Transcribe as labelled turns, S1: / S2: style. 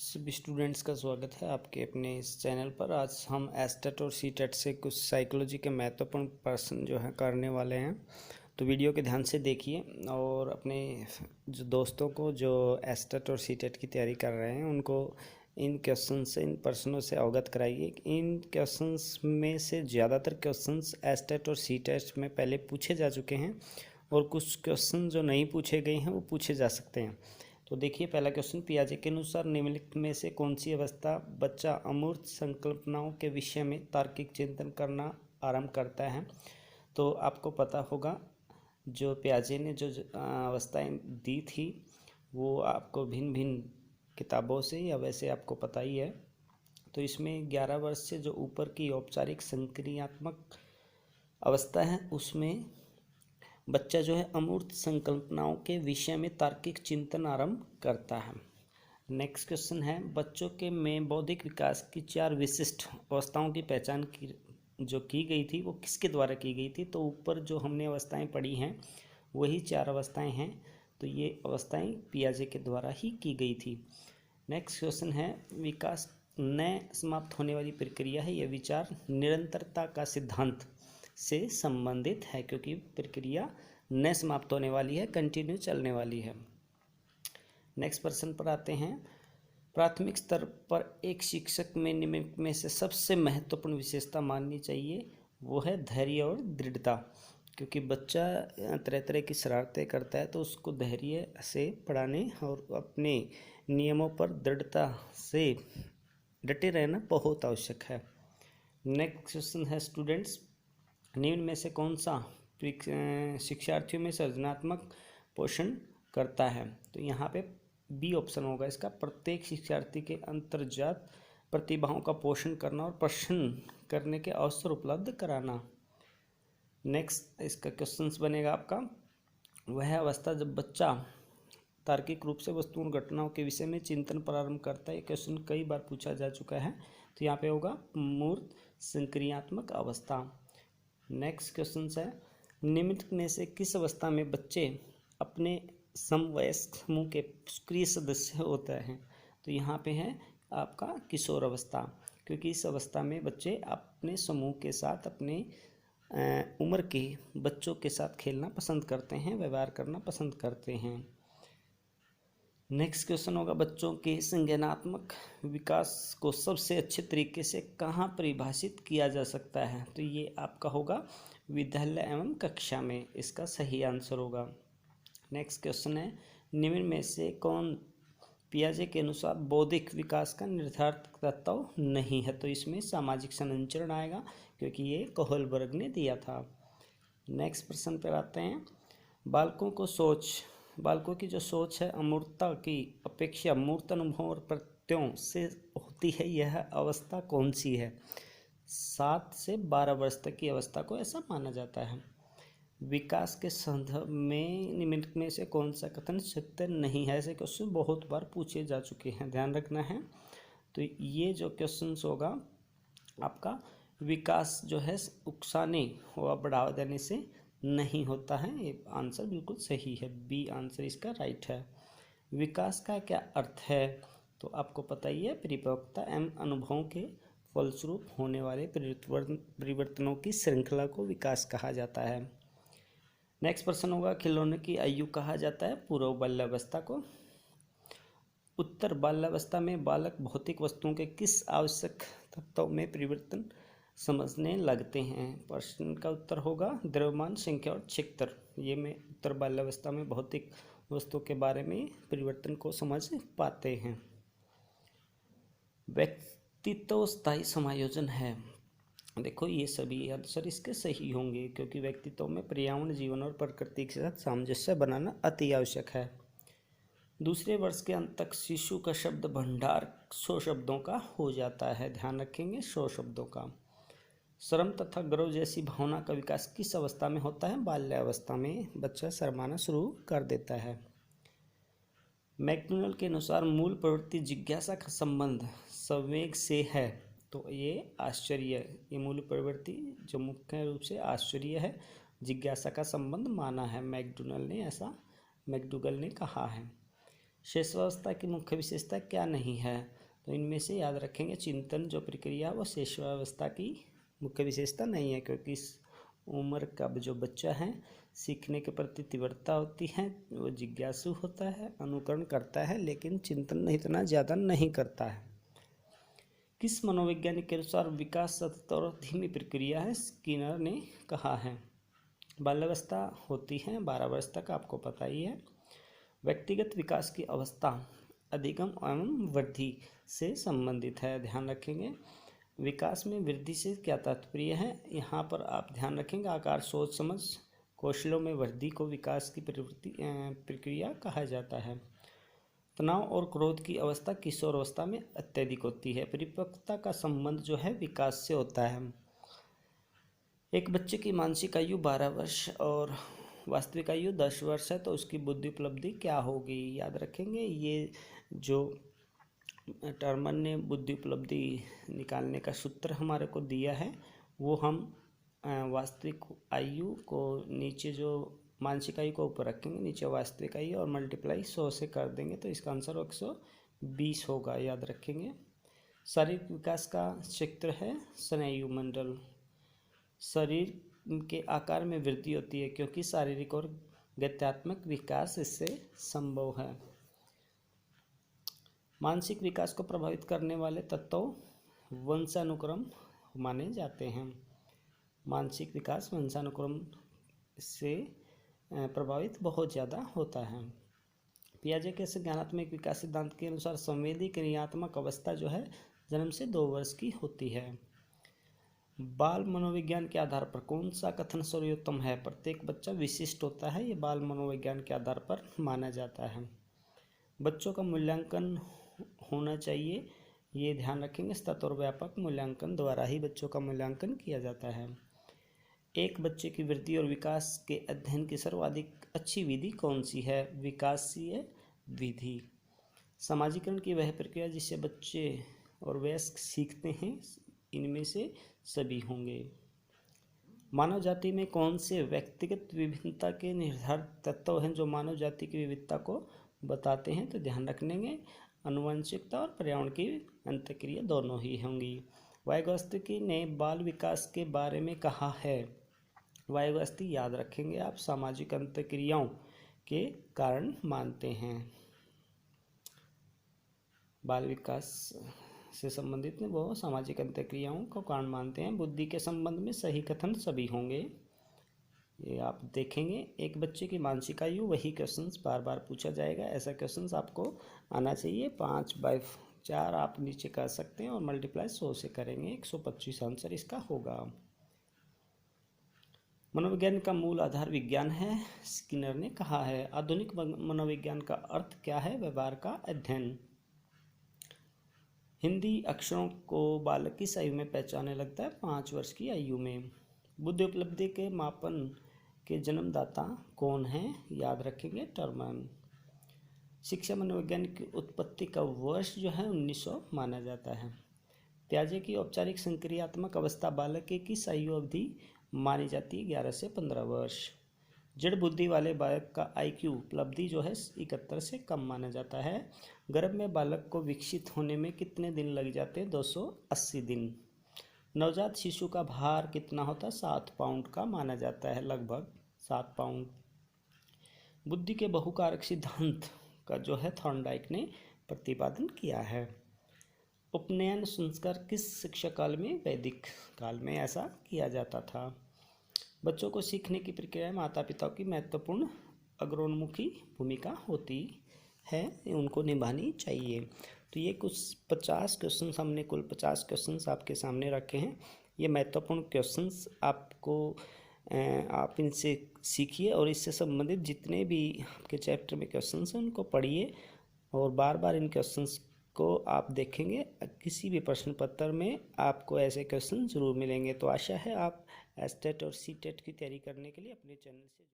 S1: सभी स्टूडेंट्स का स्वागत है आपके अपने इस चैनल पर। आज हम एस्टेट और सीटेट से कुछ साइकोलॉजी के महत्वपूर्ण प्रश्न जो है करने वाले हैं, तो वीडियो के ध्यान से देखिए और अपने जो दोस्तों को जो एस्टेट और सीटेट की तैयारी कर रहे हैं उनको इन क्वेश्चन से, इन प्रश्नों से अवगत कराइए। इन क्वेश्चंस में से ज़्यादातर क्वेश्चंस एस्टेट और सीटेट में पहले पूछे जा चुके हैं और कुछ क्वेश्चन जो नहीं पूछे गए हैं वो पूछे जा सकते हैं। तो देखिए, पहला क्वेश्चन, पियाजे के अनुसार निम्नलिखित में से कौन सी अवस्था बच्चा अमूर्त संकल्पनाओं के विषय में तार्किक चिंतन करना आरंभ करता है। तो आपको पता होगा जो पियाजे ने जो अवस्थाएं दी थी वो आपको भिन्न भिन्न किताबों से या वैसे आपको पता ही है। तो इसमें 11 वर्ष से जो ऊपर की औपचारिक संक्रियात्मक अवस्था है उसमें बच्चा जो है अमूर्त संकल्पनाओं के विषय में तार्किक चिंतन आरंभ करता है। नेक्स्ट क्वेश्चन है, बच्चों के में बौद्धिक विकास की 4 विशिष्ट अवस्थाओं की पहचान की गई थी वो किसके द्वारा की गई थी। तो ऊपर जो हमने अवस्थाएं पढ़ी हैं वही 4 अवस्थाएं हैं, तो ये अवस्थाएं पियाजे के द्वारा ही की गई थी। नेक्स्ट क्वेश्चन है, विकास न समाप्त होने वाली प्रक्रिया है, यह विचार निरंतरता का सिद्धांत से संबंधित है क्योंकि प्रक्रिया न समाप्त होने वाली है, कंटिन्यू चलने वाली है। नेक्स्ट प्रश्न पर आते हैं, प्राथमिक स्तर पर एक शिक्षक में निम्नलिखित में से सबसे महत्वपूर्ण विशेषता माननी चाहिए वो है धैर्य और दृढ़ता। क्योंकि बच्चा तरह तरह की शरारतें करता है तो उसको धैर्य से पढ़ाने और अपने नियमों पर दृढ़ता से डटे रहना बहुत आवश्यक है। नेक्स्ट क्वेश्चन है, स्टूडेंट्स, निम्न में से कौन सा शिक्षार्थियों में सृजनात्मक पोषण करता है। तो यहाँ पे बी ऑप्शन होगा इसका, प्रत्येक शिक्षार्थी के अंतर्जात प्रतिभाओं का पोषण करना और प्रश्न करने के अवसर उपलब्ध कराना। नेक्स्ट इसका क्वेश्चन बनेगा आपका, वह अवस्था जब बच्चा तार्किक रूप से वस्तुओं घटनाओं के विषय में चिंतन प्रारंभ करता है। क्वेश्चन कई बार पूछा जा चुका है, तो यहाँ पे होगा मूर्त संक्रियात्मक अवस्था। नेक्स्ट क्वेश्चन है, निम्नलिखित में से किस अवस्था में बच्चे अपने समवयस्क समूह के सक्रिय सदस्य होते हैं। तो यहाँ पे है आपका किशोर अवस्था, क्योंकि इस अवस्था में बच्चे अपने समूह के साथ अपने उम्र के बच्चों के साथ खेलना पसंद करते हैं, व्यवहार करना पसंद करते हैं। नेक्स्ट क्वेश्चन होगा, बच्चों के संज्ञानात्मक विकास को सबसे अच्छे तरीके से कहाँ परिभाषित किया जा सकता है। तो ये आपका होगा विद्यालय एवं कक्षा में, इसका सही आंसर होगा। नेक्स्ट क्वेश्चन है, निम्न में से कौन पियाजे के अनुसार बौद्धिक विकास का निर्धारक तत्व नहीं है। तो इसमें सामाजिक संरचरण आएगा क्योंकि ये कोहलबर्ग ने दिया था। नेक्स्ट प्रश्न पर आते हैं, बालकों की जो सोच है अमूर्तता की अपेक्षा मूर्त अनुभव और प्रत्ययों से होती है, यह अवस्था कौन सी है। 7 से 12 वर्ष तक की अवस्था को ऐसा माना जाता है। विकास के संदर्भ में निम्नलिखित में से कौन सा कथन सत्य नहीं है। ऐसे क्वेश्चन बहुत बार पूछे जा चुके हैं, ध्यान रखना है। तो ये जो क्वेश्चन होगा आपका, विकास जो है उकसाने व बढ़ावा देने से नहीं होता है, ये आंसर बिल्कुल सही है, बी आंसर इसका राइट है। विकास का क्या अर्थ है, तो आपको पता ही है, परिपक्वता एवं अनुभवों के फलस्वरूप होने वाले परिवर्तनों की श्रृंखला को विकास कहा जाता है। नेक्स्ट प्रश्न होगा, खिलौने की आयु कहा जाता है पूर्व बाल्यावस्था को। उत्तर, बाल्यावस्था में बालक भौतिक वस्तुओं के किस आवश्यक तत्वों में परिवर्तन समझने लगते हैं। प्रश्न का उत्तर होगा द्रव्यमान, संख्या और क्षेत्र। ये में उत्तर बाल्यावस्था में भौतिक वस्तुओं के बारे में परिवर्तन को समझ पाते हैं। व्यक्तित्व स्थायी समायोजन है। देखो, ये सभी आंसर इसके सही होंगे क्योंकि व्यक्तित्व में पर्यावरण, जीवन और प्रकृति के साथ सामंजस्य बनाना अति आवश्यक है। दूसरे वर्ष के अंत तक शिशु का शब्द भंडार 100 शब्दों का हो जाता है, ध्यान रखेंगे 100 शब्दों का। शर्म तथा गर्व जैसी भावना का विकास किस अवस्था में होता है। बाल्यावस्था में बच्चा शर्माना शुरू कर देता है। मैकडोनल्ड के अनुसार मूल प्रवृत्ति जिज्ञासा का संबंध संवेग से है। तो ये आश्चर्य, ये मूल प्रवृत्ति जो मुख्य रूप से आश्चर्य है, जिज्ञासा का संबंध माना है। मैकडोनल्ड ने कहा है। शेषावस्था की मुख्य विशेषता क्या नहीं है? तो इनमें से याद रखेंगे चिंतन जो प्रक्रिया वो शेषावस्था की मुख्य विशेषता नहीं है, क्योंकि इस उम्र का जो बच्चा है सीखने के प्रति तीव्रता होती है, वो जिज्ञासु होता है, अनुकरण करता है, लेकिन चिंतन इतना ज़्यादा नहीं करता है। किस मनोवैज्ञानिक के अनुसार विकास सतत और धीमी प्रक्रिया है? स्किनर ने कहा है बाल्यावस्था होती है 12 वर्ष तक, आपको पता ही है। व्यक्तिगत विकास की अवस्था अधिगम एवं वृद्धि से संबंधित है, ध्यान रखेंगे। विकास में वृद्धि से क्या तात्पर्य है? यहाँ पर आप ध्यान रखेंगे आकार, सोच समझ, कौशलों में वृद्धि को विकास की प्रक्रिया कहा जाता है। तनाव और क्रोध की अवस्था किशोरावस्था में अत्यधिक होती है। परिपक्वता का संबंध जो है विकास से होता है। एक बच्चे की मानसिक आयु 12 वर्ष और वास्तविक आयु 10 वर्ष है, तो उसकी बुद्धि उपलब्धि क्या होगी? याद रखेंगे ये जो टर्मन ने बुद्धि उपलब्धि निकालने का सूत्र हमारे को दिया है, वो हम वास्तविक आयु को नीचे जो मानसिक आयु को ऊपर रखेंगे, नीचे वास्तविक आयु और मल्टीप्लाई 100 से कर देंगे, तो इसका आंसर 120 होगा, याद रखेंगे। शारीरिक विकास का क्षेत्र है स्नायु मंडल। शरीर के आकार में वृद्धि होती है क्योंकि शारीरिक और गत्यात्मक विकास इससे संभव है। मानसिक विकास को प्रभावित करने वाले तत्व वंशानुक्रम माने जाते हैं। मानसिक विकास वंशानुक्रम से प्रभावित बहुत ज़्यादा होता है। पियाजे के संज्ञानात्मक विकास सिद्धांत के अनुसार संवेदी क्रियात्मक अवस्था जो है जन्म से 2 वर्ष की होती है। बाल मनोविज्ञान के आधार पर कौन सा कथन सर्वोत्तम है? प्रत्येक बच्चा विशिष्ट होता है, ये बाल मनोविज्ञान के आधार पर माना जाता है। बच्चों का मूल्यांकन होना चाहिए, ये ध्यान रखेंगे। सतत और व्यापक मूल्यांकन द्वारा ही बच्चों का मूल्यांकन किया जाता है। एक बच्चे की वृद्धि और विकास के अध्ययन की सर्वाधिक अच्छी विधि कौन सी है? विकासीय विधि। समाजीकरण की वह प्रक्रिया जिससे बच्चे और वयस्क सीखते हैं, इनमें से सभी होंगे। मानव जाति में कौन से व्यक्तिगत विभिन्नता के निर्धारित तत्व हैं जो मानव जाति की विविधता को बताते हैं? तो ध्यान रखेंगे आनुवंशिकता और पर्यावरण की अंतःक्रिया दोनों ही होंगी। वाइगोत्स्की ने बाल विकास के बारे में कहा है। वाइगोत्स्की याद रखेंगे आप सामाजिक अंतःक्रियाओं के कारण मानते हैं। बाल विकास से संबंधित वो सामाजिक अंतःक्रियाओं को कारण मानते हैं। बुद्धि के संबंध में सही कथन सभी होंगे, ये आप देखेंगे। एक बच्चे की मानसिक आयु, वही क्वेश्चंस बार बार पूछा जाएगा, ऐसा क्वेश्चंस आपको आना चाहिए। 5/4 आप नीचे कर सकते हैं और मल्टीप्लाई 100 से करेंगे, 125 आंसर इसका होगा। मनोविज्ञान का मूल आधार विज्ञान है, स्किनर ने कहा है। आधुनिक मनोविज्ञान का अर्थ क्या है? व्यवहार का अध्ययन। हिंदी अक्षरों को बालक किस आयु में पहचानने लगता है? 5 वर्ष की आयु में। बुद्धि उपलब्धि के मापन के जन्मदाता कौन है? याद रखेंगे टर्मन। शिक्षा मनोविज्ञान की उत्पत्ति का वर्ष जो है 1900 माना जाता है। पियाजे की औपचारिक संक्रियात्मक अवस्था बालक की किस आयु अवधि मानी जाती है? 11 से 15 वर्ष। जड़ बुद्धि वाले बालक का IQ उपलब्धि जो है 71 से कम माना जाता है। गर्भ में बालक को विकसित होने में कितने दिन लग जाते हैं? 280 दिन। नवजात शिशु का भार कितना होता है? 7 पाउंड का माना जाता है, लगभग 7 पाउंड। बुद्धि के बहुकारक सिद्धांत का जो है थॉर्नडाइक ने प्रतिपादन किया है। उपनयन संस्कार किस शिक्षा काल में? वैदिक काल में ऐसा किया जाता था। बच्चों को सीखने की प्रक्रिया में माता पिता की महत्वपूर्ण अग्रोन्मुखी भूमिका होती है, उनको निभानी चाहिए। तो ये कुछ 50 क्वेश्चन हमने कुल 50 क्वेश्चन आपके सामने रखे हैं। ये महत्वपूर्ण क्वेश्चंस आपको आप इनसे सीखिए और इससे संबंधित जितने भी आपके चैप्टर में क्वेश्चंस हैं उनको पढ़िए और बार बार इन क्वेश्चंस को आप देखेंगे। किसी भी प्रश्न पत्र में आपको ऐसे क्वेश्चन जरूर मिलेंगे। तो आशा है आप एस्टेट और सीटेट की तैयारी करने के लिए अपने चैनल से